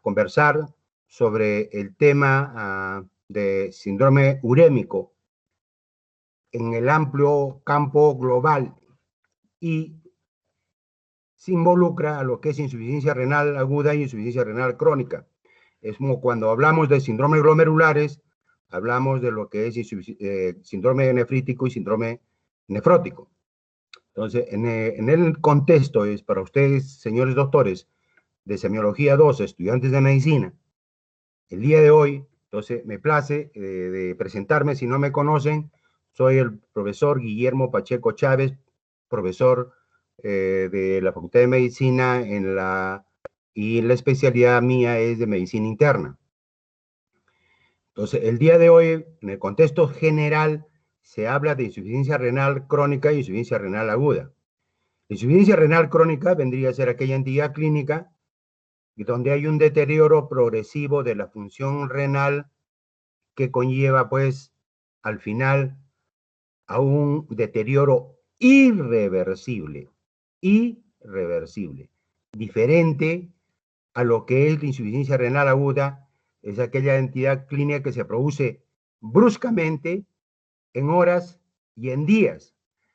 conversar sobre el tema de síndrome urémico en el amplio campo global y se involucra a lo que es insuficiencia renal aguda y insuficiencia renal crónica. Es como cuando hablamos de síndromes glomerulares, hablamos de lo que es síndrome nefrítico y síndrome nefrótico. Entonces, en el contexto es para ustedes, señores doctores de semiología 2, estudiantes de medicina, el día de hoy, entonces me place de presentarme, si no me conocen, soy el profesor Guillermo Pacheco Chávez, profesor de la Facultad de Medicina y la especialidad mía es de medicina interna. Entonces, el día de hoy, en el contexto general, se habla de insuficiencia renal crónica y insuficiencia renal aguda. La insuficiencia renal crónica vendría a ser aquella entidad clínica donde hay un deterioro progresivo de la función renal que conlleva, pues, al final, a un deterioro irreversible, diferente a lo que es la insuficiencia renal aguda, es aquella entidad clínica que se produce bruscamente en horas y en días,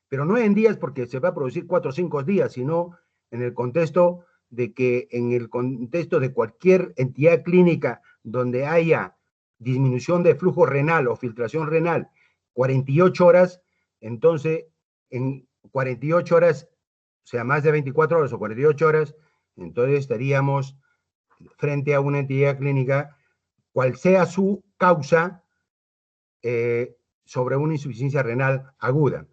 pero no en días porque se va a producir 4 o 5 días, sino en el contexto de que en el contexto de cualquier entidad clínica donde haya disminución de flujo renal o filtración renal 48 horas, entonces en 48 horas, o sea, más de 24 horas o 48 horas, entonces estaríamos frente a una entidad clínica, cual sea su causa, sobre una insuficiencia renal aguda.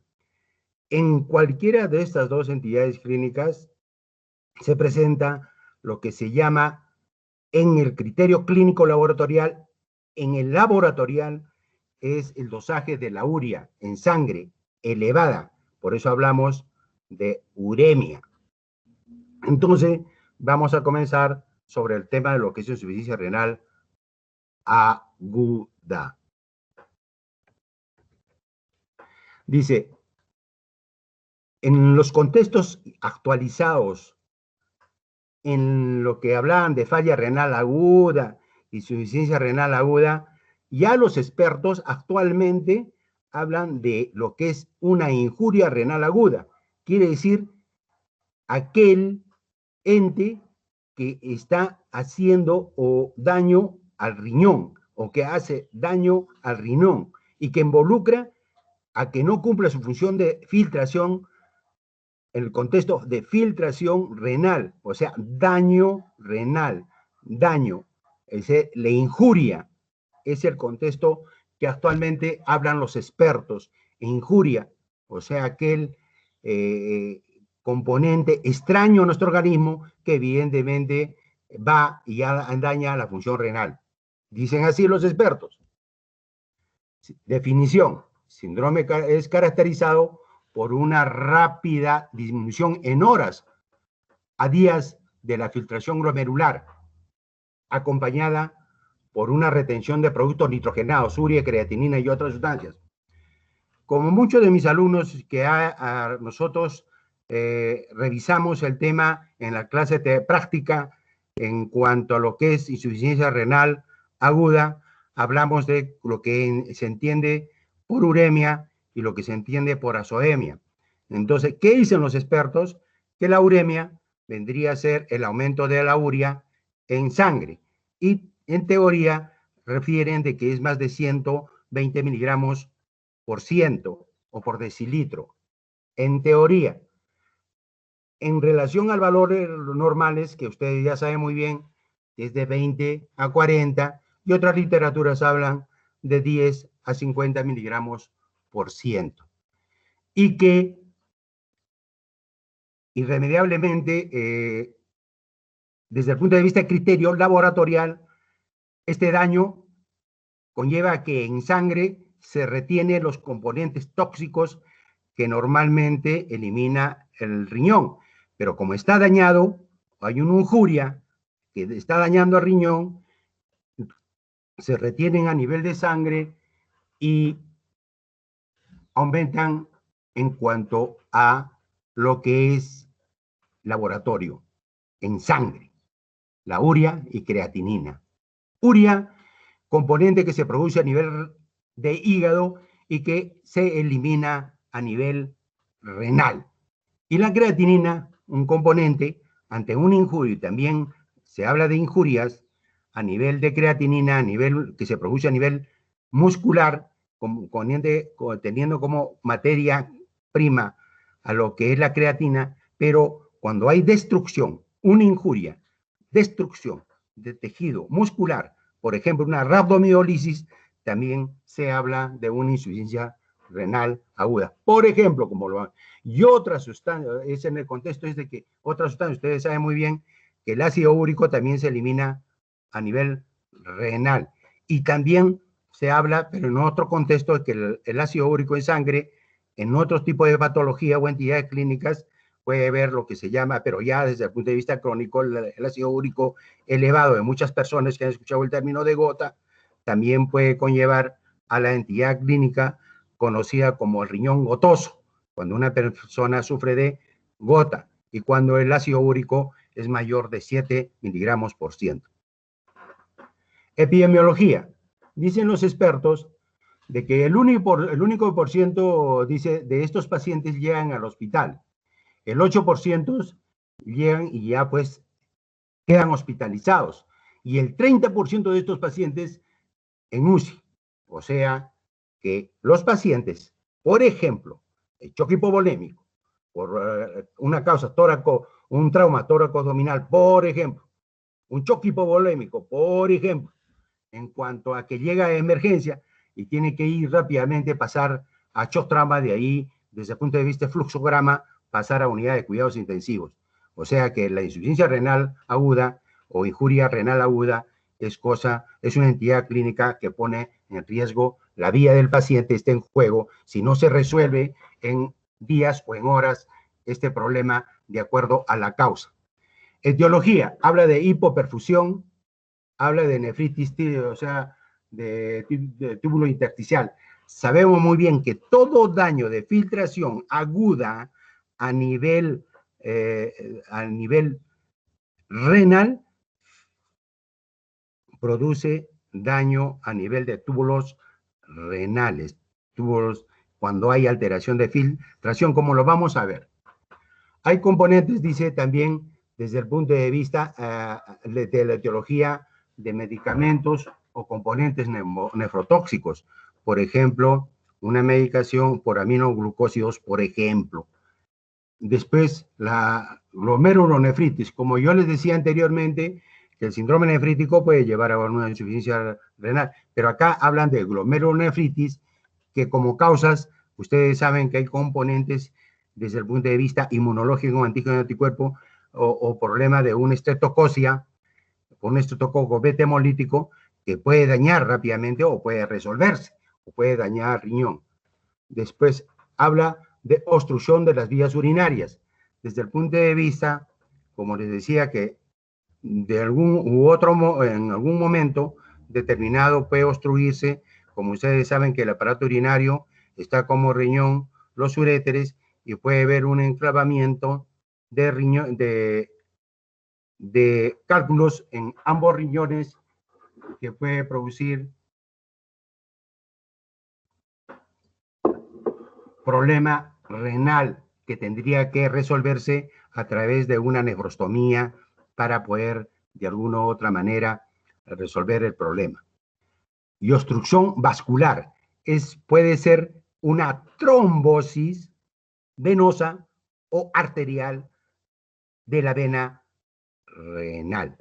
En cualquiera de estas dos entidades clínicas se presenta lo que se llama en el criterio clínico laboratorial, en el laboratorial es el dosaje de la urea en sangre elevada, por eso hablamos de uremia. Entonces, vamos a comenzar sobre el tema de lo que es insuficiencia renal aguda. Dice, en los contextos actualizados, en lo que hablaban de falla renal aguda y insuficiencia renal aguda, ya los expertos actualmente hablan de lo que es una injuria renal aguda. Quiere decir, aquel ente que está haciendo daño al riñón o que hace daño al riñón y que involucra a que no cumpla su función de filtración en el contexto de filtración renal, o sea, daño renal, daño, le injuria, es el contexto que actualmente hablan los expertos, injuria, o sea, aquel componente extraño a nuestro organismo que evidentemente va y daña la función renal. Dicen así los expertos. Definición. Síndrome es caracterizado por una rápida disminución en horas a días de la filtración glomerular, acompañada por una retención de productos nitrogenados, urea, creatinina y otras sustancias. Como muchos de mis alumnos que nosotros revisamos el tema en la clase de práctica en cuanto a lo que es insuficiencia renal aguda, hablamos de lo que se entiende por uremia y lo que se entiende por azoemia. Entonces, ¿qué dicen los expertos? Que la uremia vendría a ser el aumento de la urea en sangre y en teoría refieren de que es más de 120 miligramos por ciento o por decilitro. En teoría, en relación al valor normales, que ustedes ya saben muy bien, es de 20 a 40, y otras literaturas hablan de 10 a 50 miligramos por ciento. Y que irremediablemente, desde el punto de vista de criterio laboratorial, este daño conlleva a que en sangre se retienen los componentes tóxicos que normalmente elimina el riñón. Pero como está dañado, hay una injuria que está dañando al riñón, se retienen a nivel de sangre y aumentan en cuanto a lo que es laboratorio, en sangre. la urea y creatinina. Urea, componente que se produce a nivel de hígado y que se elimina a nivel renal. Y la creatinina, un componente ante una injuria, y también se habla de injurias a nivel de creatinina, a nivel que se produce a nivel muscular, teniendo como materia prima a lo que es la creatina, pero cuando hay destrucción, una injuria, destrucción de tejido muscular, por ejemplo, una rhabdomiólisis, también se habla de una insuficiencia renal aguda. Por ejemplo, y otra sustancia, es en el contexto es de que otra sustancia, ustedes saben muy bien que el ácido úrico también se elimina a nivel renal. Y también se habla, pero en otro contexto, de que el ácido úrico en sangre, en otros tipos de patología o entidades clínicas, puede haber lo que se llama, pero ya desde el punto de vista crónico, el ácido úrico elevado de muchas personas que han escuchado el término de gota, también puede conllevar a la entidad clínica conocida como el riñón gotoso, cuando una persona sufre de gota y cuando el ácido úrico es mayor de 7 miligramos por ciento. Epidemiología. Dicen los expertos de que el único por ciento, dice, de estos pacientes llegan al hospital. El 8% llegan y ya pues quedan hospitalizados. Y el 30% de estos pacientes en UCI. O sea que los pacientes, por ejemplo, el choque hipovolémico, por una causa un trauma tóraco-abdominal, por ejemplo, un choque hipovolémico, por ejemplo, en cuanto a que llega a emergencia y tiene que ir rápidamente, pasar a shock trauma, de ahí, desde el punto de vista de fluxograma, pasar a unidad de cuidados intensivos. O sea que la insuficiencia renal aguda o injuria renal aguda es una entidad clínica que pone en riesgo la vida del paciente, está en juego si no se resuelve en días o en horas este problema de acuerdo a la causa. Etiología, habla de hipoperfusión, habla de nefritis, o sea, de túbulo intersticial. Sabemos muy bien que todo daño de filtración aguda a nivel renal produce daño a nivel de túbulos renales, cuando hay alteración de filtración, como lo vamos a ver. Hay componentes, dice también, desde el punto de vista de la etiología de medicamentos o componentes nefrotóxicos. Por ejemplo, una medicación por aminoglucósidos, por ejemplo. Después, la glomerulonefritis. Como yo les decía anteriormente, que el síndrome nefrítico puede llevar a una insuficiencia renal, pero acá hablan de glomerulonefritis, que como causas, ustedes saben que hay componentes desde el punto de vista inmunológico, antígeno anticuerpo, o problema de una estreptococia, con un estreptococo beta hemolítico, que puede dañar rápidamente o puede resolverse, o puede dañar riñón. Después habla de obstrucción de las vías urinarias. Desde el punto de vista, como les decía, que en algún momento determinado puede obstruirse, como ustedes saben que el aparato urinario está como riñón, los uréteres, y puede haber un enclavamiento de riñón, de cálculos en ambos riñones que puede producir problema renal que tendría que resolverse a través de una nefrostomía para poder de alguna u otra manera resolver el problema. Y obstrucción vascular puede ser una trombosis venosa o arterial de la vena renal.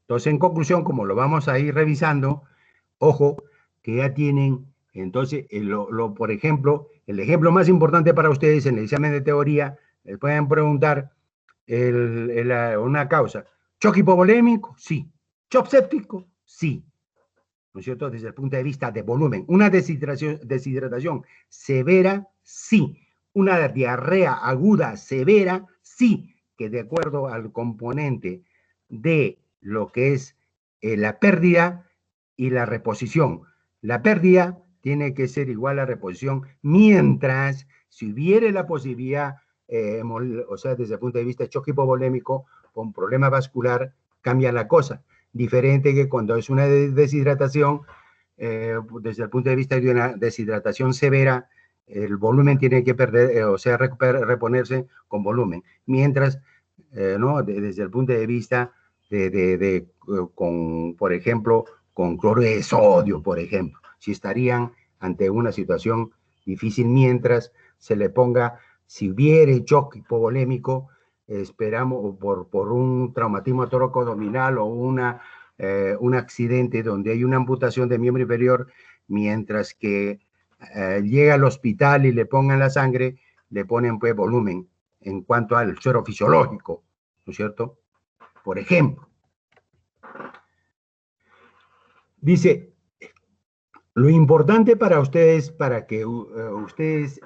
Entonces, en conclusión, como lo vamos a ir revisando, ojo, que ya tienen, entonces, por ejemplo, el ejemplo más importante para ustedes en el examen de teoría, les pueden preguntar una causa. ¿Choque hipovolémico? Sí. ¿Shock séptico? Sí. ¿No es cierto? Desde el punto de vista de volumen. ¿Una deshidratación severa? Sí. ¿Una diarrea aguda severa? Sí. Que de acuerdo al componente de lo que es la pérdida y la reposición. La pérdida tiene que ser igual a la reposición, mientras si hubiere la posibilidad, o sea, desde el punto de vista de choque hipovolémico con problema vascular, cambia la cosa. Diferente que cuando es una deshidratación, desde el punto de vista de una deshidratación severa, el volumen tiene que perder, o sea, reponerse con volumen. Mientras, ¿no? Desde el punto de vista con, por ejemplo, con cloro de sodio, por ejemplo, si estarían ante una situación difícil mientras se le ponga, si hubiere shock hipovolémico, esperamos por un traumatismo toracoabdominal o un accidente donde hay una amputación de miembro inferior, mientras que llega al hospital y le pongan la sangre, le ponen pues volumen en cuanto al suero fisiológico, ¿no es cierto? Por ejemplo, dice, lo importante para ustedes, para que ustedes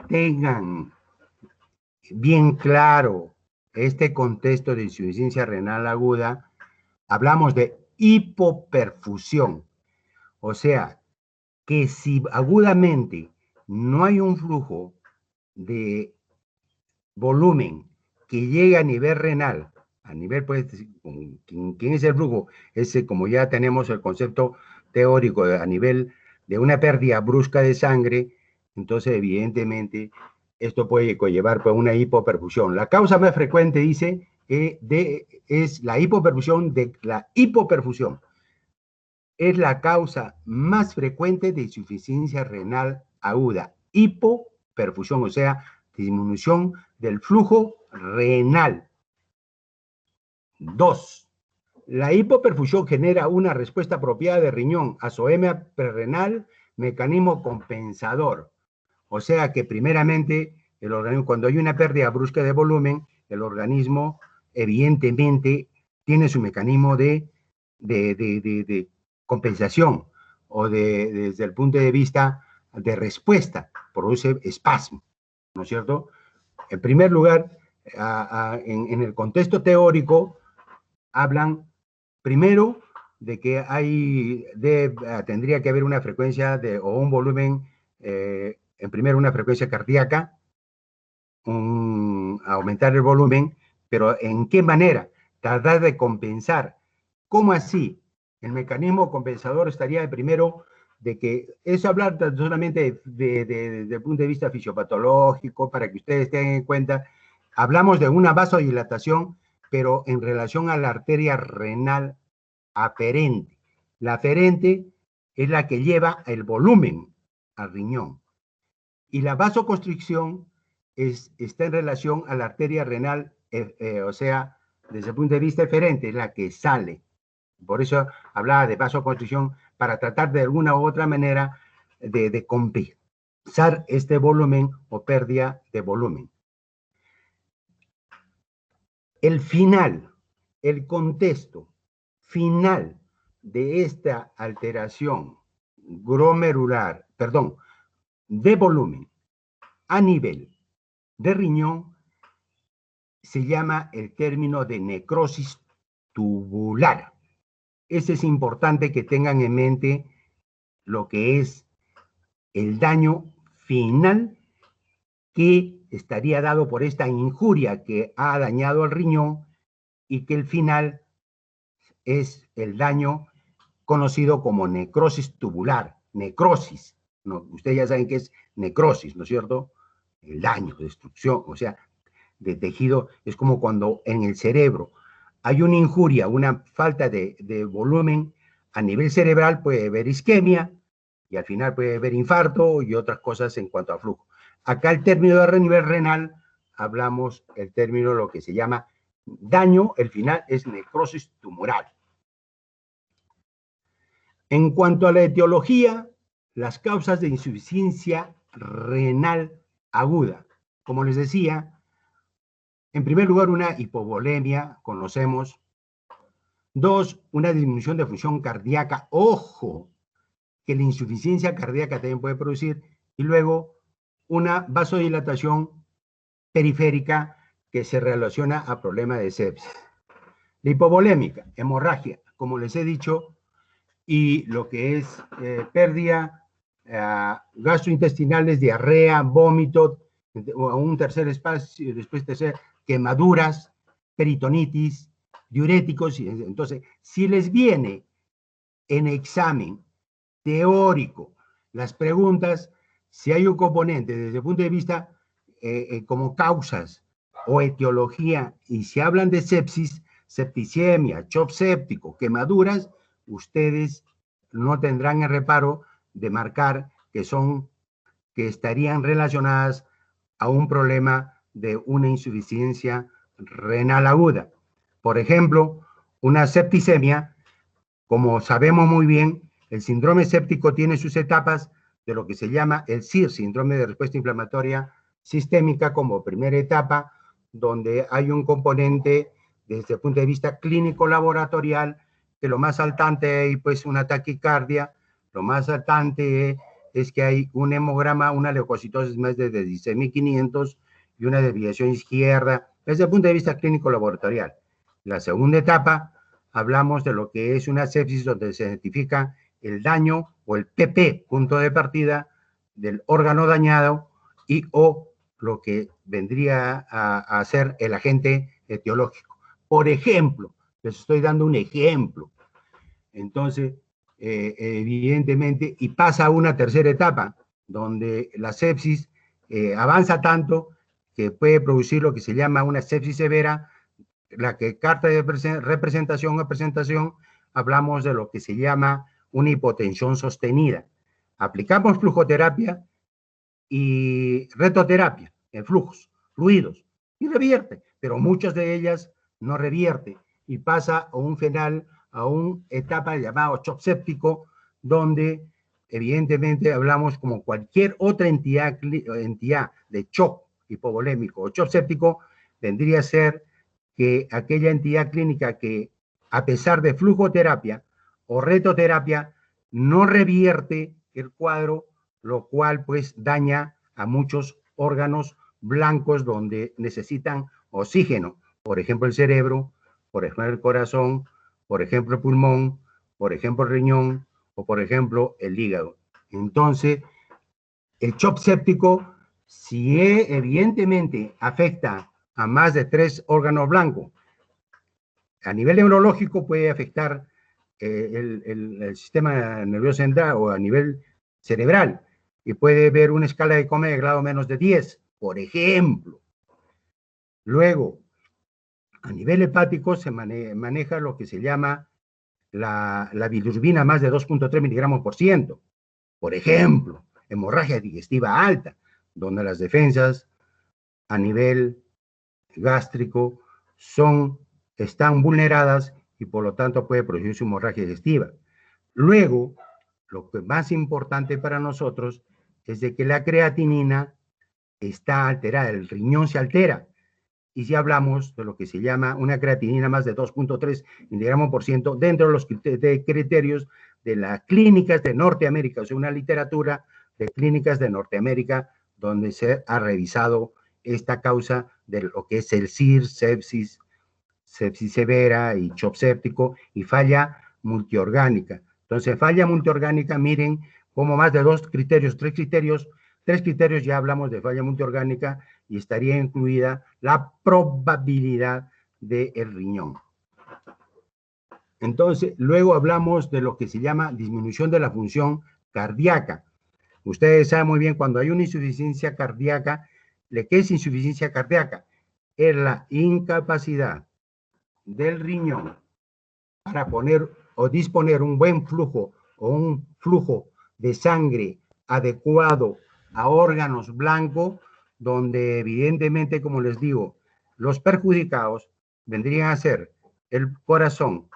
tengan bien claro este contexto de insuficiencia renal aguda, hablamos de hipoperfusión. O sea, que si agudamente no hay un flujo de volumen que llegue a nivel renal, a nivel, pues, ¿quién es el flujo? Ese, como ya tenemos el concepto teórico a nivel de una pérdida brusca de sangre, entonces evidentemente esto puede conllevar pues, una hipoperfusión. La causa más frecuente, dice, es la hipoperfusión de la hipoperfusión. Es la causa más frecuente de insuficiencia renal aguda. Hipoperfusión, o sea, disminución del flujo renal. 2. La hipoperfusión genera una respuesta apropiada de riñón, azoemia prerrenal, mecanismo compensador. O sea que primeramente, el organismo, cuando hay una pérdida brusca de volumen, el organismo evidentemente tiene su mecanismo de compensación o desde el punto de vista de respuesta, produce espasmo, ¿no es cierto? En primer lugar, en el contexto teórico, hablan primero de que tendría que haber una frecuencia o un volumen, en primero una frecuencia cardíaca, aumentar el volumen, pero ¿en qué manera? Tratar de compensar. ¿Cómo así? El mecanismo compensador estaría primero de que, eso hablar solamente desde el punto de vista fisiopatológico, para que ustedes tengan en cuenta, hablamos de una vasodilatación, pero en relación a la arteria renal aferente. La aferente es la que lleva el volumen al riñón. Y la vasoconstricción está en relación a la arteria renal, o sea, desde el punto de vista eferente, es la que sale. Por eso hablaba de vasoconstricción, para tratar de alguna u otra manera de compensar este volumen o pérdida de volumen. El final, el contexto final de esta alteración glomerular, perdón, de volumen a nivel de riñón, se llama el término de necrosis tubular. Ese es importante que tengan en mente lo que es el daño final que estaría dado por esta injuria que ha dañado al riñón y que el final es el daño conocido como necrosis tubular, necrosis. ¿No? Ustedes ya saben qué es necrosis, ¿no es cierto? El daño, destrucción, o sea, de tejido, es como cuando en el cerebro hay una injuria, una falta de volumen a nivel cerebral, puede haber isquemia y al final puede haber infarto y otras cosas en cuanto a flujo. Acá el término de nivel renal, hablamos el término, lo que se llama daño, el final es necrosis tumoral. En cuanto a la etiología, las causas de insuficiencia renal aguda, como les decía, en primer lugar, una hipovolemia, conocemos. 2, una disminución de función cardíaca. Ojo, que la insuficiencia cardíaca también puede producir. Y luego, una vasodilatación periférica que se relaciona a problemas de sepsis. La hipovolémica, hemorragia, como les he dicho, y lo que es pérdida gastrointestinales, diarrea, vómito, un tercer espacio, después tercer, quemaduras, peritonitis, diuréticos. Entonces, si les viene en examen teórico las preguntas, si hay un componente desde el punto de vista como causas o etiología, y si hablan de sepsis, septicemia, shock séptico, quemaduras, ustedes no tendrán el reparo de marcar que estarían relacionadas a un problema de una insuficiencia renal aguda. Por ejemplo, una septicemia, como sabemos muy bien, el síndrome séptico tiene sus etapas de lo que se llama el SIR, síndrome de respuesta inflamatoria sistémica, como primera etapa, donde hay un componente desde el punto de vista clínico laboratorial, que lo más saltante hay pues una taquicardia, lo más saltante es que hay un hemograma, una leucocitosis más de 16.500 y una desviación izquierda, desde el punto de vista clínico laboratorial. La segunda etapa, hablamos de lo que es una sepsis donde se identifica el daño o el PP, punto de partida del órgano dañado, y o lo que vendría a ser el agente etiológico. Por ejemplo, les estoy dando un ejemplo. Entonces, evidentemente, y pasa a una tercera etapa, donde la sepsis avanza tanto que puede producir lo que se llama una sepsis severa, la que carta de representación o presentación, hablamos de lo que se llama una hipotensión sostenida. Aplicamos flujoterapia y retoterapia en flujos, fluidos, y revierte, pero muchas de ellas no revierte y pasa a un final, a una etapa llamado shock séptico, donde evidentemente hablamos como cualquier otra entidad de shock hipovolémico o shock séptico, vendría a ser que aquella entidad clínica que a pesar de flujoterapia o retoterapia no revierte el cuadro, lo cual pues daña a muchos órganos blancos donde necesitan oxígeno, por ejemplo el cerebro, por ejemplo el corazón, por ejemplo el pulmón, por ejemplo el riñón o por ejemplo el hígado. Entonces, el shock séptico, si evidentemente afecta a más de 3 órganos blancos, a nivel neurológico puede afectar el sistema nervioso central o a nivel cerebral, y puede ver una escala de Comet de grado menos de 10, por ejemplo. Luego, a nivel hepático se maneja lo que se llama la bilirrubina más de 2.3 miligramos por ciento, por ejemplo, hemorragia digestiva alta, donde las defensas a nivel gástrico están vulneradas y por lo tanto puede producirse hemorragia digestiva. Luego, lo que más importante para nosotros es de que la creatinina está alterada, el riñón se altera. Y si hablamos de lo que se llama una creatinina más de 2.3 miligramos por ciento, dentro de los criterios de las clínicas de Norteamérica, o sea, una literatura de clínicas de Norteamérica donde se ha revisado esta causa de lo que es el SIR, sepsis severa y shock séptico y falla multiorgánica. Entonces, falla multiorgánica, miren como más de 2 criterios, 3 criterios ya hablamos de falla multiorgánica y estaría incluida la probabilidad del riñón. Entonces, luego hablamos de lo que se llama disminución de la función cardíaca. Ustedes saben muy bien, cuando hay una insuficiencia cardíaca, ¿qué es insuficiencia cardíaca? Es la incapacidad del riñón para poner o disponer un buen flujo o un flujo de sangre adecuado a órganos blancos, donde evidentemente, como les digo, los perjudicados vendrían a ser el corazón,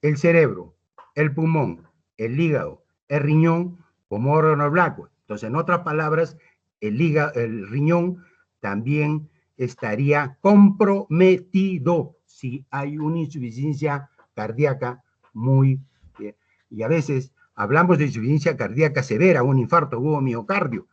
el cerebro, el pulmón, el hígado, el riñón como órganos blancos. Entonces, en otras palabras, el riñón también estaría comprometido si hay una insuficiencia cardíaca muy bien. Y a veces hablamos de insuficiencia cardíaca severa, un infarto agudo miocardio,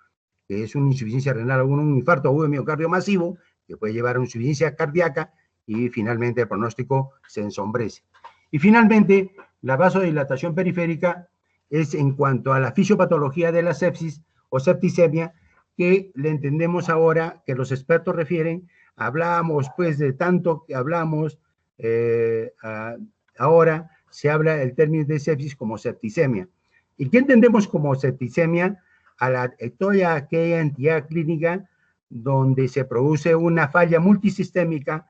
que es una insuficiencia renal, un infarto agudo miocardio masivo, que puede llevar a una insuficiencia cardíaca y finalmente el pronóstico se ensombrece. Y finalmente, la vasodilatación periférica es en cuanto a la fisiopatología de la sepsis o septicemia, que le entendemos ahora que los expertos refieren. Hablamos pues de tanto que hablamos ahora se habla el término de sepsis como septicemia. ¿Y qué entendemos como septicemia? Toda aquella entidad clínica donde se produce una falla multisistémica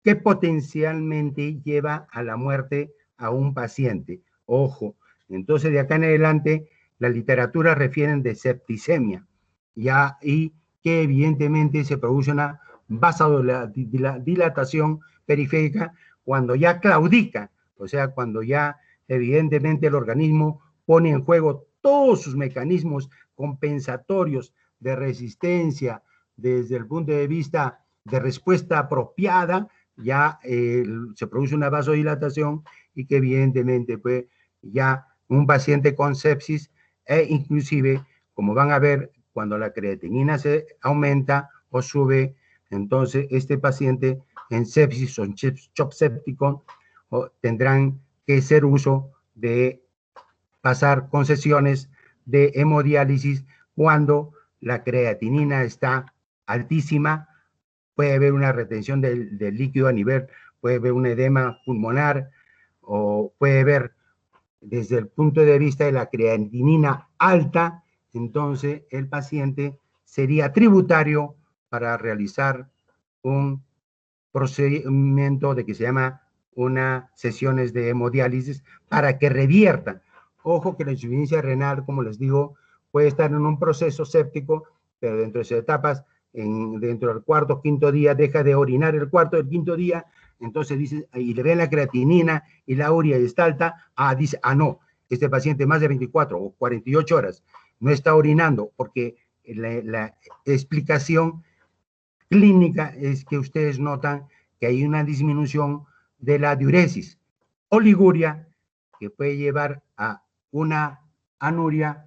que potencialmente lleva a la muerte a un paciente. Ojo, entonces de acá en adelante la literatura refiere de septicemia, ya, y que evidentemente se produce una vasodilatación periférica cuando ya claudica, o sea, cuando ya evidentemente el organismo pone en juego todos sus mecanismos compensatorios de resistencia desde el punto de vista de respuesta apropiada, ya se produce una vasodilatación y que evidentemente pues ya un paciente con sepsis e inclusive, como van a ver, cuando la creatinina se aumenta o sube, entonces este paciente en sepsis o en shock séptico tendrán que hacer uso de pasar con sesiones de hemodiálisis cuando la creatinina está altísima. Puede haber una retención del líquido a nivel, puede haber un edema pulmonar o puede haber desde el punto de vista de la creatinina alta, entonces el paciente sería tributario para realizar un procedimiento de que se llama unas sesiones de hemodiálisis para que revierta. Ojo que la insuficiencia renal, como les digo, puede estar en un proceso séptico, pero dentro de esas etapas, dentro del cuarto, quinto día, deja de orinar el cuarto del quinto día, entonces dice, y le ven la creatinina y la urea y está alta, dice, no, este paciente más de 24 o 48 horas no está orinando, porque la explicación clínica es que ustedes notan que hay una disminución de la diuresis, oliguria, que puede llevar a una anuria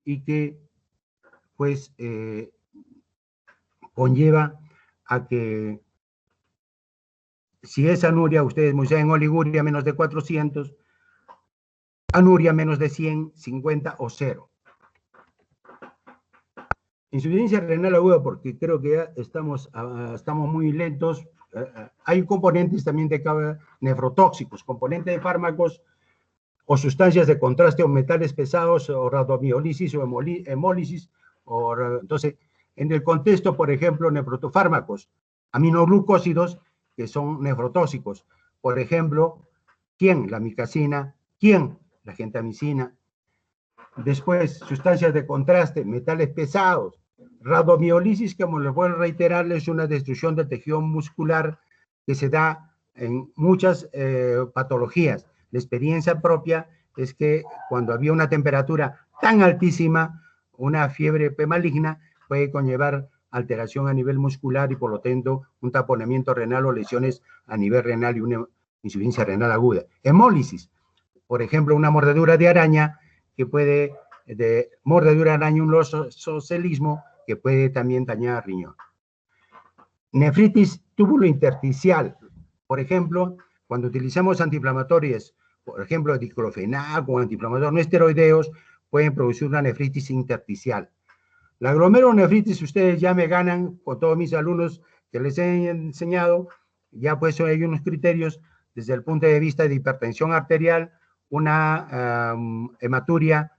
y que pues conlleva a que si es anuria, ustedes en oliguria menos de 400, anuria menos de 100, 50 o 0. Insuficiencia renal aguda, porque creo que ya estamos muy lentos. Hay componentes también de nefrotóxicos, componentes de fármacos o sustancias de contraste o metales pesados o radomiólisis o hemólisis. Entonces, en el contexto, por ejemplo, nefrofármacos, aminoglucósidos que son nefrotóxicos. Por ejemplo, ¿quién? La micacina. ¿Quién? La gentamicina. Después, sustancias de contraste, metales pesados. Radomiólisis, como les voy a reiterar, es una destrucción del tejido muscular que se da en muchas patologías. La experiencia propia es que cuando había una temperatura tan altísima, una fiebre maligna puede conllevar alteración a nivel muscular y por lo tanto un taponamiento renal o lesiones a nivel renal y una insuficiencia renal aguda. Hemólisis, por ejemplo, una mordedura de araña que puede, de mordedura de araña, un losocelismo que puede también dañar riñón. Nefritis túbulo-intersticial, por ejemplo, cuando utilizamos antiinflamatorios, por ejemplo, diclofenac o antiinflamatorios no esteroideos, pueden producir una nefritis intersticial. La glomerulonefritis, ustedes ya me ganan con todos mis alumnos que les he enseñado, ya pues hay unos criterios desde el punto de vista de hipertensión arterial, una hematuria,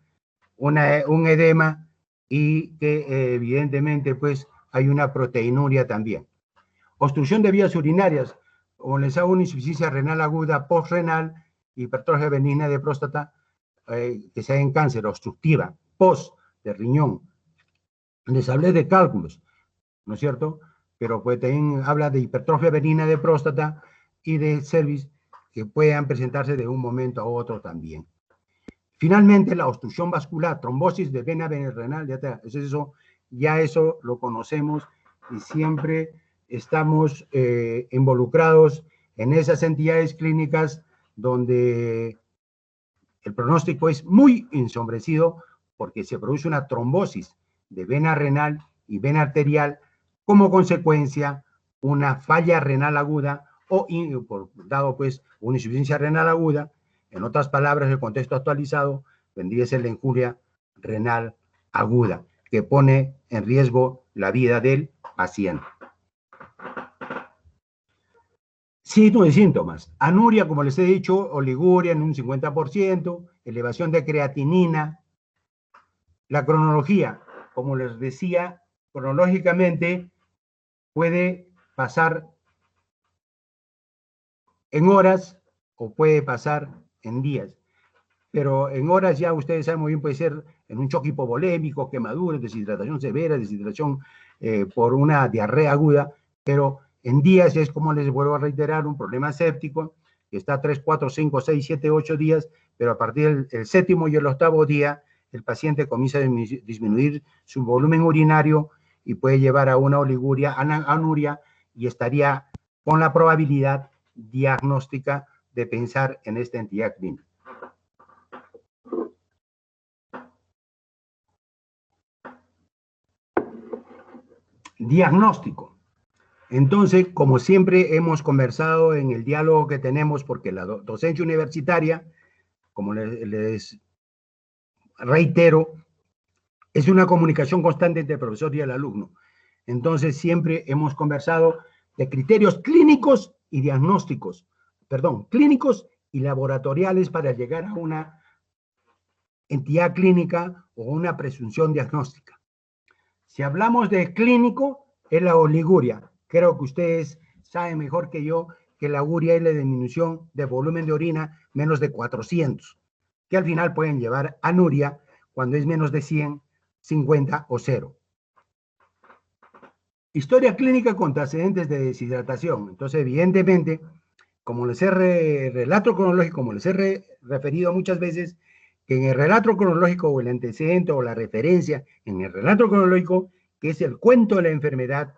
un edema y que evidentemente pues hay una proteinuria también. Obstrucción de vías urinarias, o les hago una insuficiencia renal aguda postrenal, hipertrofia benigna de próstata, que sea en cáncer, obstructiva, post de riñón. Les hablé de cálculos, ¿no es cierto? Pero pues también habla de hipertrofia benigna de próstata y de cervix que puedan presentarse de un momento a otro también. Finalmente, la obstrucción vascular, trombosis de vena renal, ya eso lo conocemos y siempre estamos involucrados en esas entidades clínicas donde el pronóstico es muy ensombrecido porque se produce una trombosis de vena renal y vena arterial, como consecuencia una falla renal aguda o, dado pues, una insuficiencia renal aguda. En otras palabras, el contexto actualizado vendría a ser la injuria renal aguda, que pone en riesgo la vida del paciente. Signos y síntomas. Anuria, como les he dicho, oliguria en un 50%, elevación de creatinina. La cronología, como les decía, cronológicamente puede pasar en horas o puede pasar en días. Pero en horas ya ustedes saben muy bien, puede ser en un choque hipovolémico, quemaduras, deshidratación severa, deshidratación por una diarrea aguda, pero en días es, como les vuelvo a reiterar, un problema séptico, que está 3, 4, 5, 6, 7, 8 días, pero a partir del séptimo y el octavo día, el paciente comienza a disminuir su volumen urinario y puede llevar a una oliguria, anuria, y estaría con la probabilidad diagnóstica de pensar en esta entidad clínica. Diagnóstico. Entonces, como siempre hemos conversado en el diálogo que tenemos, porque la docencia universitaria, como les reitero, es una comunicación constante entre el profesor y el alumno. Entonces, siempre hemos conversado de criterios clínicos y diagnósticos, perdón, clínicos y laboratoriales para llegar a una entidad clínica o una presunción diagnóstica. Si hablamos de clínico, es la oliguria. Creo que ustedes saben mejor que yo que la uria es la disminución de volumen de orina menos de 400, que al final pueden llevar a anuria cuando es menos de 100, 50 o 0. Historia clínica con antecedentes de deshidratación. Entonces, evidentemente, como les he relato cronológico, como les he referido muchas veces, que en el relato cronológico o el antecedente o la referencia en el relato cronológico, que es el cuento de la enfermedad,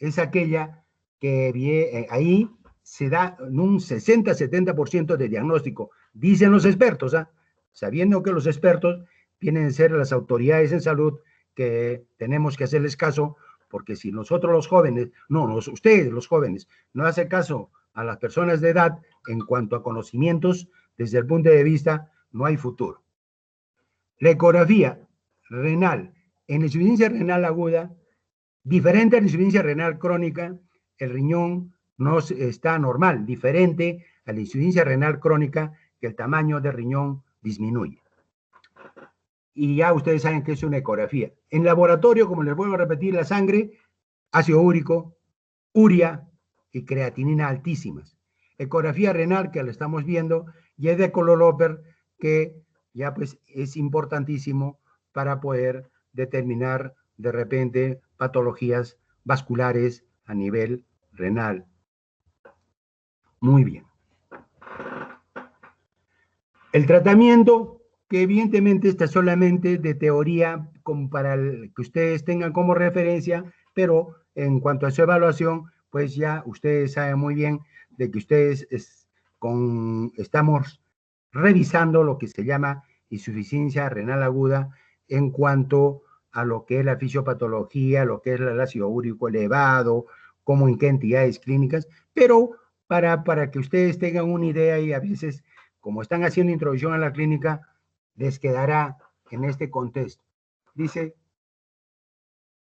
es aquella que ahí se da un 60-70% de diagnóstico, dicen los expertos, sabiendo que los expertos vienen a ser las autoridades en salud que tenemos que hacerles caso, porque si nosotros los jóvenes, ustedes los jóvenes, no hacen caso a las personas de edad en cuanto a conocimientos, desde el punto de vista, no hay futuro. La ecografía renal, en la insuficiencia renal aguda, diferente a la insuficiencia renal crónica, el riñón no está normal, diferente a la insuficiencia renal crónica, que el tamaño del riñón disminuye. Y ya ustedes saben que es una ecografía. En laboratorio, como les vuelvo a repetir, la sangre, ácido úrico, uria y creatinina altísimas. Ecografía renal, que la estamos viendo, y es de color Doppler, que ya pues es importantísimo para poder determinar de repente patologías vasculares a nivel renal. Muy bien. El tratamiento, que evidentemente está solamente de teoría, como para que ustedes tengan como referencia, pero en cuanto a su evaluación, pues ya ustedes saben muy bien de que ustedes estamos revisando lo que se llama insuficiencia renal aguda en cuanto a lo que es la fisiopatología, lo que es el ácido úrico elevado, como en qué entidades clínicas, pero para que ustedes tengan una idea, y a veces, como están haciendo introducción a la clínica, les quedará en este contexto. Dice,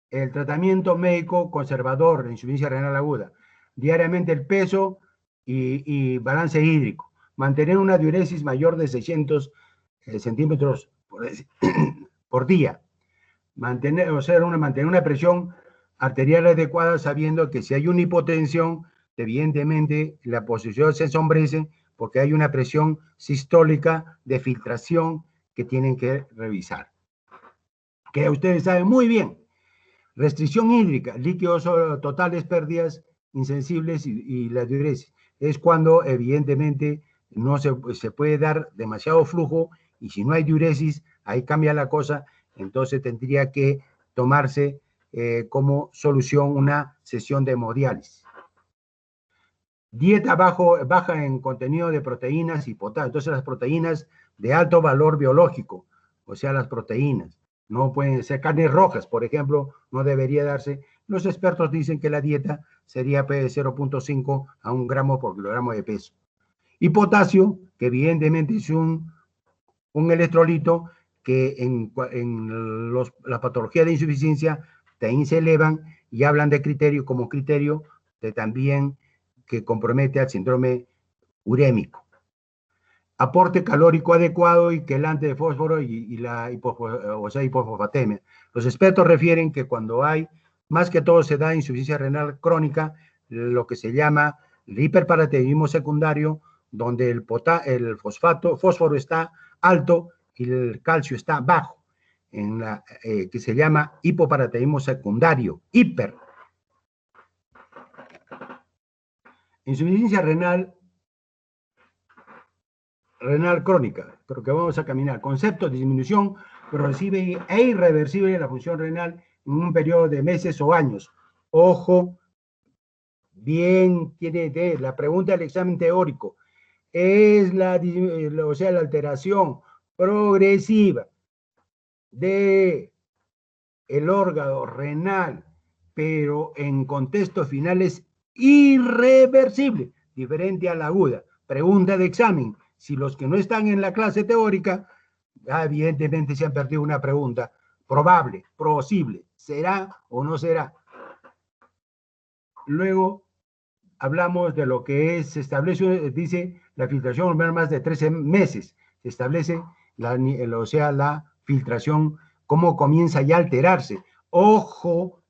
el tratamiento médico conservador de insuficiencia renal aguda, diariamente el peso y balance hídrico, mantener una diuresis mayor de 600 centímetros por día, mantener una presión arterial adecuada, sabiendo que si hay una hipotensión, evidentemente la posición se ensombrece porque hay una presión sistólica de filtración que tienen que revisar. Que ustedes saben muy bien. Restricción hídrica, líquidos totales, pérdidas insensibles y la diuresis. Es cuando evidentemente no se puede dar demasiado flujo, y si no hay diuresis, ahí cambia la cosa, entonces tendría que tomarse como solución una sesión de hemodiálisis. Dieta baja en contenido de proteínas y potasio. Entonces las proteínas de alto valor biológico, o sea, las proteínas, no pueden ser carnes rojas, por ejemplo, no debería darse. Los expertos dicen que la dieta sería de 0.5 a 1 gramo por kilogramo de peso. Y potasio, que evidentemente es un electrolito que en la patología de insuficiencia también se elevan y hablan de criterio como criterio de también que compromete al síndrome urémico. Aporte calórico adecuado y quelante de fósforo y la hipofosfatemia. Los expertos refieren que cuando hay, más que todo se da insuficiencia renal crónica, lo que se llama el hiperparatidimismo secundario, donde el fósforo está alto y el calcio está bajo, que se llama hipoparatidimismo secundario, hiper. Insuficiencia renal crónica, pero que vamos a caminar. Concepto de disminución progresiva e irreversible de la función renal en un periodo de meses o años. Ojo, bien, tiene la pregunta del examen teórico. Es la alteración progresiva de el órgano renal, pero en contexto final es irreversible, diferente a la aguda. Pregunta de examen. Si los que no están en la clase teórica, evidentemente se han perdido una pregunta. Probable, posible, ¿será o no será? Luego hablamos de lo que se establece, dice, la filtración glomerular más de 13 meses. Se establece la filtración, cómo comienza ya a alterarse. Ojo,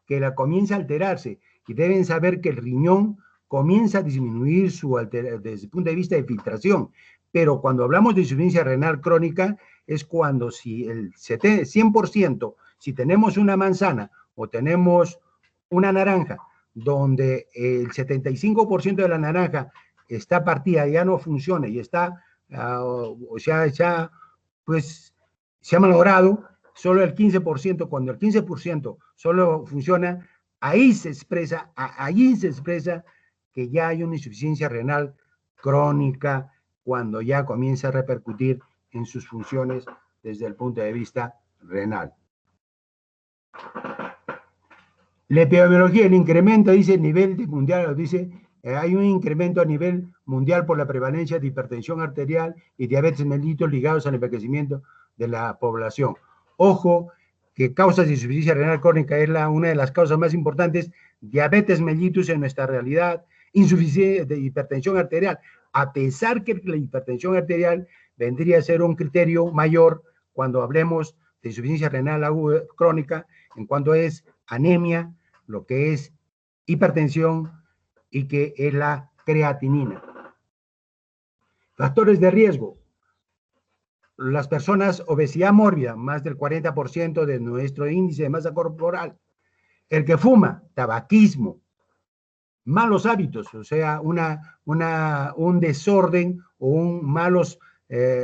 que la comienza a alterarse. Y deben saber que el riñón comienza a disminuir desde el punto de vista de filtración. Pero cuando hablamos de insuficiencia renal crónica, es cuando si el 100%, si tenemos una manzana o tenemos una naranja, donde el 75% de la naranja está partida, ya no funciona y está, pues se ha malogrado, solo el 15%, cuando el 15% solo funciona, ahí se expresa que ya hay una insuficiencia renal crónica cuando ya comienza a repercutir en sus funciones desde el punto de vista renal. La epidemiología, el incremento, dice, nivel mundial, dice, hay un incremento a nivel mundial por la prevalencia de hipertensión arterial y diabetes mellitus ligados al envejecimiento de la población. Ojo, que causas de insuficiencia renal crónica es una de las causas más importantes, diabetes mellitus en nuestra realidad, insuficiencia de hipertensión arterial, a pesar que la hipertensión arterial vendría a ser un criterio mayor cuando hablemos de insuficiencia renal aguda, crónica, en cuanto es anemia, lo que es hipertensión y que es la creatinina. Factores de riesgo. Las personas, obesidad mórbida, más del 40% de nuestro índice de masa corporal. El que fuma, tabaquismo, malos hábitos, o sea, un desorden o malos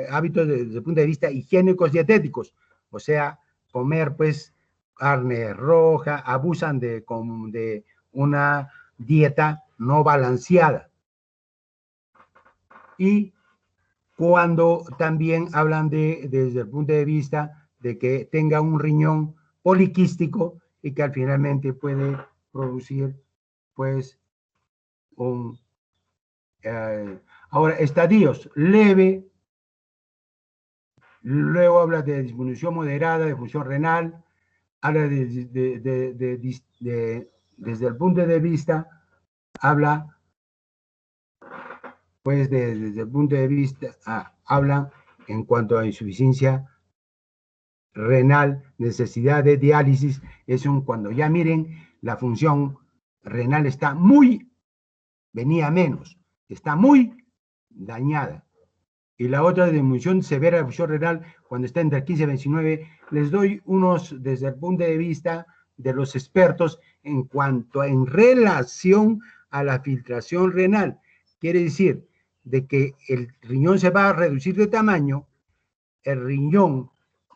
hábitos desde el punto de vista higiénicos dietéticos, o sea, comer pues carne roja, abusan de una dieta no balanceada. Y cuando también hablan desde el punto de vista de que tenga un riñón poliquístico y que finalmente puede producir pues ahora, estadios leve, luego habla de disminución moderada de función renal, habla desde el punto de vista, habla pues desde el punto de vista, habla en cuanto a insuficiencia renal, necesidad de diálisis, cuando ya miren, la función renal está venía menos, está muy dañada. Y la otra, disminución severa de función renal, cuando está entre 15 y 29, les doy unos desde el punto de vista de los expertos en relación a la filtración renal. Quiere decir de que el riñón se va a reducir de tamaño, el riñón,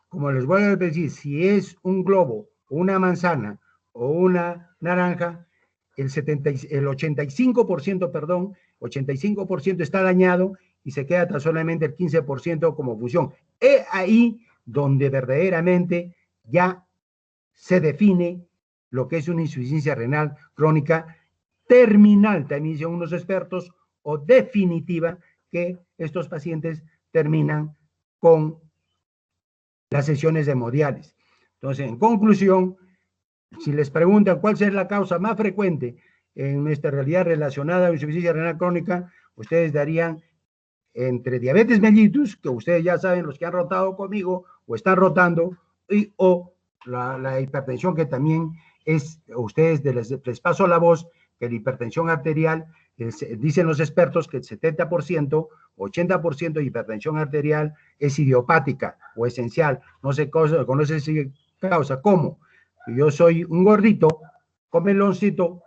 como les voy a decir, si es un globo, una manzana o una naranja, el 85% está dañado y se queda tan solamente el 15% como función. Es ahí donde verdaderamente ya se define lo que es una insuficiencia renal crónica terminal, también dicen unos expertos, o definitiva, que estos pacientes terminan con las sesiones hemodiálisis. Entonces, en conclusión, si les preguntan cuál es la causa más frecuente en nuestra realidad relacionada a insuficiencia renal crónica, ustedes darían entre diabetes mellitus, que ustedes ya saben, los que han rotado conmigo o están rotando, o la hipertensión, que también es, ustedes les paso la voz, que la hipertensión arterial, dicen los expertos que el 70%, 80% de hipertensión arterial es idiopática o esencial, no se conoce si causa. ¿Cómo? Yo soy un gordito, comeloncito,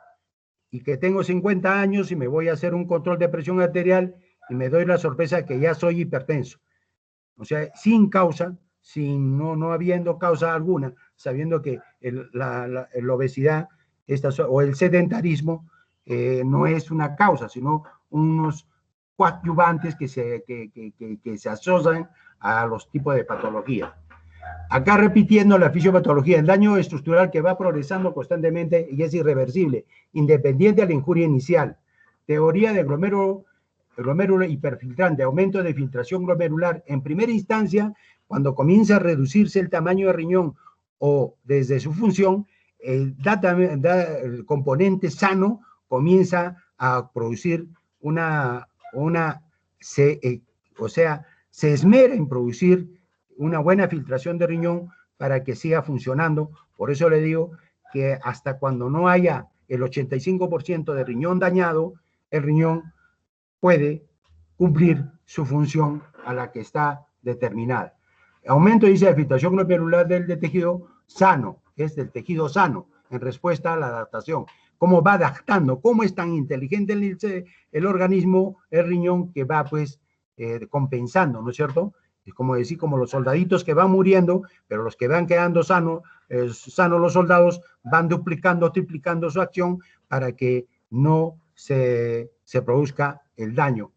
y que tengo 50 años y me voy a hacer un control de presión arterial y me doy la sorpresa que ya soy hipertenso. O sea, sin causa, no habiendo causa alguna, sabiendo que la obesidad o el sedentarismo no es una causa, sino unos coadyuvantes que se asocian a los tipos de patología. Acá repitiendo la fisiopatología, el daño estructural que va progresando constantemente y es irreversible, independiente de la injuria inicial. Teoría de glomérulo hiperfiltrante, aumento de filtración glomerular. En primera instancia, cuando comienza a reducirse el tamaño del riñón o desde su función, el componente sano comienza a producir se esmera en producir una buena filtración de riñón para que siga funcionando. Por eso le digo que hasta cuando no haya el 85% de riñón dañado, el riñón puede cumplir su función a la que está determinada. Aumento, dice, de filtración glomerular del tejido sano, es del tejido sano, en respuesta a la adaptación. Cómo va adaptando, cómo es tan inteligente el organismo, el riñón, que va pues compensando, ¿no es cierto? Es como decir, como los soldaditos que van muriendo, pero los que van quedando sanos los soldados van duplicando, triplicando su acción para que no se produzca el daño.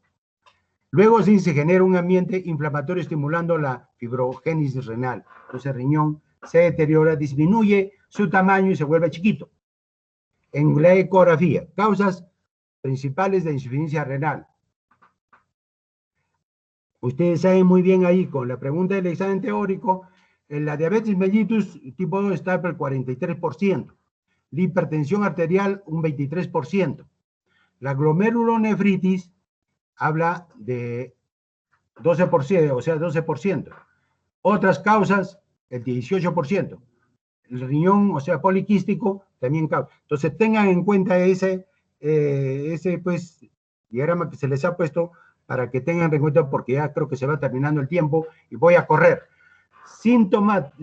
Luego sí se genera un ambiente inflamatorio estimulando la fibrogénesis renal. Entonces el riñón se deteriora, disminuye su tamaño y se vuelve chiquito. En la ecografía, causas principales de insuficiencia renal. Ustedes saben muy bien ahí, con la pregunta del examen teórico, la diabetes mellitus tipo 2 está por el 43%, la hipertensión arterial un 23%, la glomerulonefritis habla de 12%, o sea, 12%. Otras causas, el 18%. El riñón, o sea, poliquístico, también causa. Entonces, tengan en cuenta ese pues, diagrama que se les ha puesto para que tengan en cuenta, porque ya creo que se va terminando el tiempo y voy a correr. Sintomática,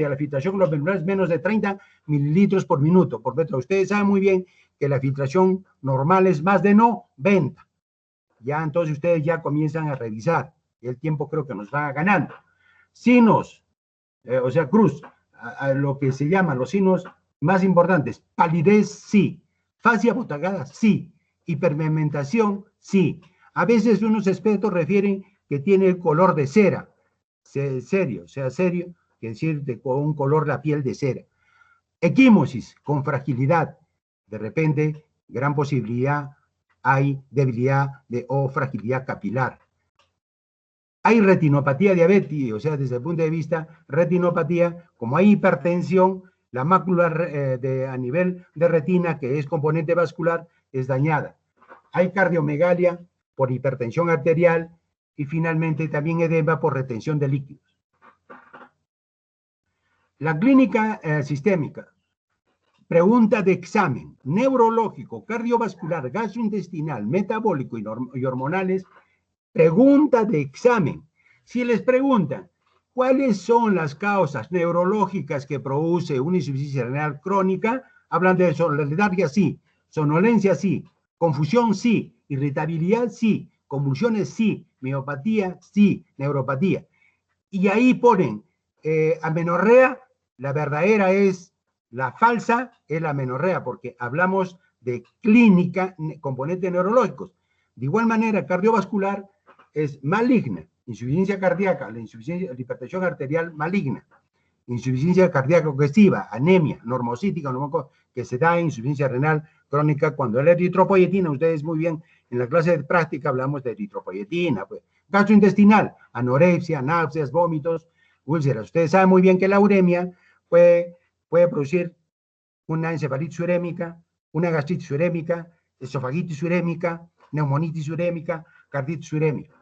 la filtración glomerular es menos de 30 mililitros por minuto por metro. Ustedes saben muy bien que la filtración normal es más de 90. Ya entonces ustedes ya comienzan a revisar y el tiempo creo que nos va ganando. Signos, o sea, cruz, a lo que se llaman los signos más importantes: palidez, sí; fascia apotagada, sí; hiperpigmentación, sí. A veces unos expertos refieren que tiene el color de cera, serio, que decir con un color la piel de cera. Equimosis, con fragilidad, de repente, gran posibilidad hay debilidad o fragilidad capilar. Hay retinopatía diabética, o sea, desde el punto de vista retinopatía, como hay hipertensión, la mácula a nivel de retina, que es componente vascular, es dañada. Hay cardiomegalia por hipertensión arterial y finalmente también edema por retención de líquidos. La clínica sistémica. Pregunta de examen: neurológico, cardiovascular, gastrointestinal, metabólico y hormonales. Pregunta de examen. Si les preguntan cuáles son las causas neurológicas que produce una insuficiencia renal crónica, hablan de letargia, sí; somnolencia, sí; confusión, sí; irritabilidad, sí; convulsiones, sí; miopatía, sí; neuropatía. Y ahí ponen amenorrea. La verdadera es la falsa, es la amenorrea, porque hablamos de clínica, componentes neurológicos. De igual manera, cardiovascular es maligna. Insuficiencia cardíaca, la hipertensión arterial maligna. Insuficiencia cardíaca congestiva, anemia, normocítica, que se da en insuficiencia renal crónica cuando la eritropoyetina, ustedes muy bien, en la clase de práctica hablamos de eritropoyetina, pues. Gastrointestinal, anorexia, náuseas, vómitos, úlceras. Ustedes saben muy bien que la uremia puede producir una encefalitis urémica, una gastritis urémica, esofagitis urémica, neumonitis urémica, carditis urémica.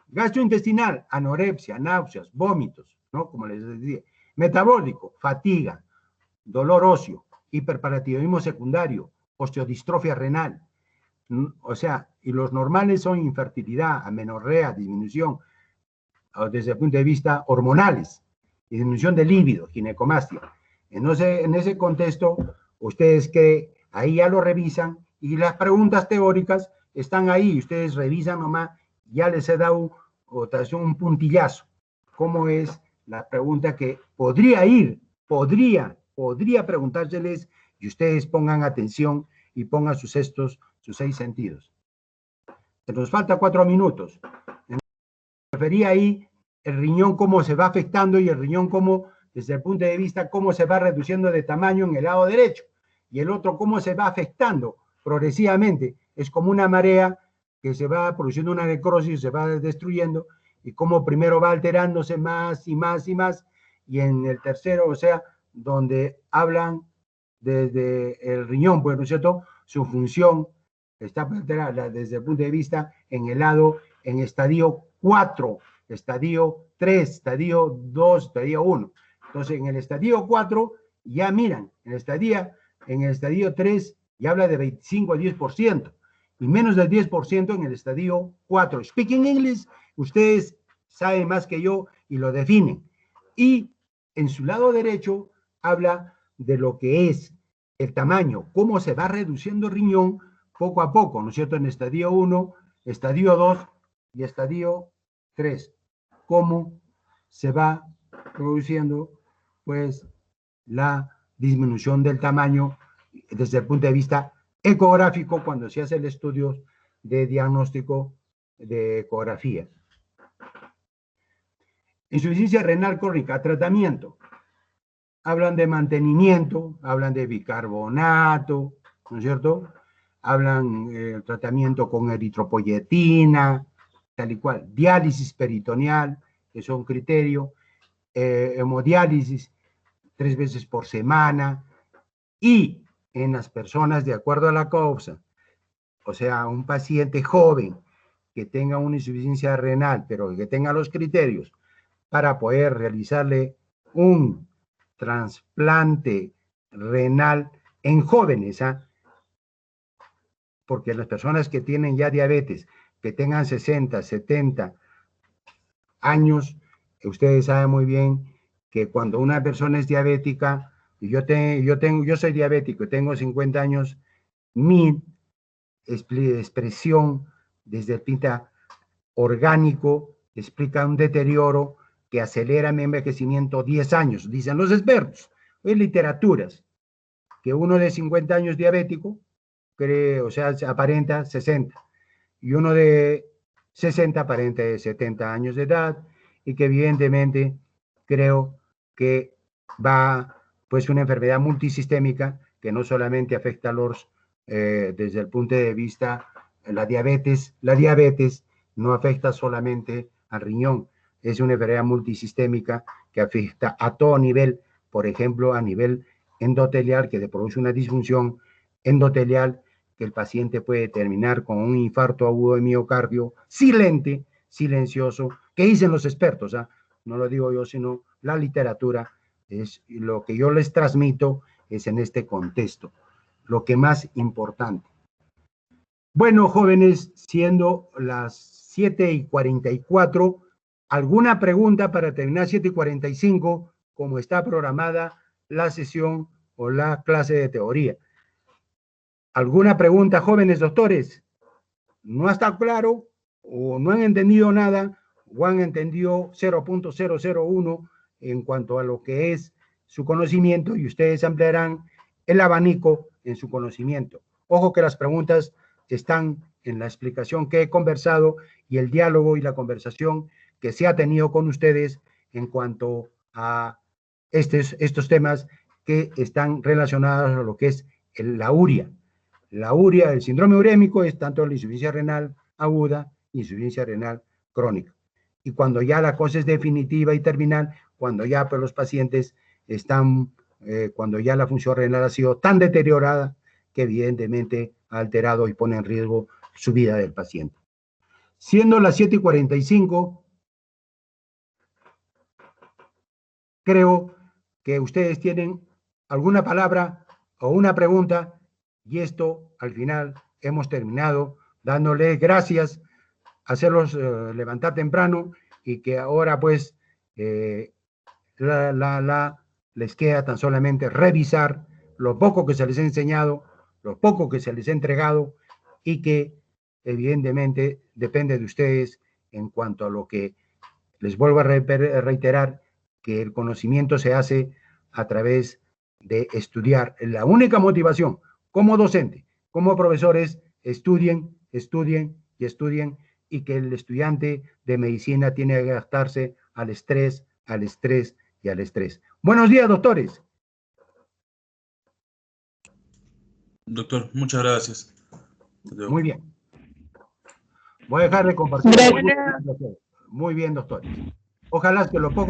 Gastrointestinal, anorexia, náuseas, vómitos, ¿no? Como les decía. Metabólico, fatiga, dolor óseo, hiperparatiroidismo secundario, osteodistrofia renal. O sea, y los normales son infertilidad, amenorrea, disminución, desde el punto de vista hormonales, disminución de líbido, ginecomastia. Entonces, en ese contexto, ustedes que ahí ya lo revisan y las preguntas teóricas están ahí, ustedes revisan nomás, ya les he dado un puntillazo. ¿Cómo es la pregunta que podría ir, podría preguntárseles y ustedes pongan atención y pongan sus 6 sentidos? Nos falta 4 minutos. Refería ahí el riñón cómo se va afectando y el riñón cómo, desde el punto de vista, cómo se va reduciendo de tamaño en el lado derecho y el otro cómo se va afectando progresivamente. Es como una marea que se va produciendo una necrosis, se va destruyendo y cómo primero va alterándose más y más y más y en el tercero, o sea, donde hablan desde el riñón, pues, ¿no es cierto? Su función está alterada desde el punto de vista en el lado, en estadio 4, estadio 3, estadio 2, estadio 1. Entonces, en el estadio 4, ya miran, en el estadio 3 ya habla de 25 a 10%, y menos del 10% en el estadio 4. Speaking English, ustedes saben más que yo y lo definen. Y en su lado derecho habla de lo que es el tamaño, cómo se va reduciendo el riñón poco a poco, ¿no es cierto? En estadio 1, estadio 2 y estadio 3, cómo se va produciendo, pues, la disminución del tamaño desde el punto de vista ecográfico cuando se hace el estudio de diagnóstico de ecografía. Insuficiencia renal crónica, tratamiento. Hablan de mantenimiento, hablan de bicarbonato, ¿no es cierto? Hablan tratamiento con eritropoyetina, tal y cual. Diálisis peritoneal, que es un criterio. Hemodiálisis 3 veces por semana. Y en las personas, de acuerdo a la causa, o sea, un paciente joven que tenga una insuficiencia renal, pero que tenga los criterios para poder realizarle un trasplante renal en jóvenes, porque las personas que tienen ya diabetes, que tengan 60, 70 años, ustedes saben muy bien que cuando una persona es diabética, y yo soy diabético, tengo 50 años, mi expresión desde el pinta orgánico explica un deterioro que acelera mi envejecimiento 10 años, dicen los expertos. Hay literaturas que uno de 50 años diabético cree, o sea, aparenta 60, y uno de 60 aparenta de 70 años de edad, y que evidentemente creo que va, pues, una enfermedad multisistémica que no solamente afecta a los, desde el punto de vista, la diabetes no afecta solamente al riñón, es una enfermedad multisistémica que afecta a todo nivel, por ejemplo, a nivel endotelial, que le produce una disfunción endotelial, que el paciente puede terminar con un infarto agudo de miocardio silente, silencioso, que dicen los expertos, no lo digo yo, sino la literatura, es lo que yo les transmito, es en este contexto, lo que más importante. Bueno, jóvenes, siendo las 7:44, ¿alguna pregunta para terminar 7:45, como está programada la sesión o la clase de teoría? ¿Alguna pregunta, jóvenes doctores? ¿No está claro o no han entendido nada o han entendido 0.001 en cuanto a lo que es su conocimiento y ustedes ampliarán el abanico en su conocimiento? Ojo que las preguntas están en la explicación que he conversado y el diálogo y la conversación que se ha tenido con ustedes en cuanto a estos temas que están relacionados a lo que es la urea. La urea, el síndrome urémico, es tanto la insuficiencia renal aguda y insuficiencia renal crónica. Y cuando ya la cosa es definitiva y terminal, cuando ya, pues, los pacientes están, cuando ya la función renal ha sido tan deteriorada que evidentemente ha alterado y pone en riesgo su vida del paciente. Siendo las 7:45, creo que ustedes tienen alguna palabra o una pregunta, y esto al final hemos terminado dándoles gracias, hacerlos levantar temprano, y que ahora pues les queda tan solamente revisar lo poco que se les ha enseñado, lo poco que se les ha entregado, y que evidentemente depende de ustedes en cuanto a lo que les vuelvo a reiterar, que el conocimiento se hace a través de estudiar. La única motivación como docente, como profesores, estudien, estudien y estudien, y que el estudiante de medicina tiene que adaptarse al estrés, al estrés y al estrés. Buenos días, doctores. Doctor, muchas gracias. Muy bien. Voy a dejar de compartir. Muy bien, doctores. Ojalá que lo poco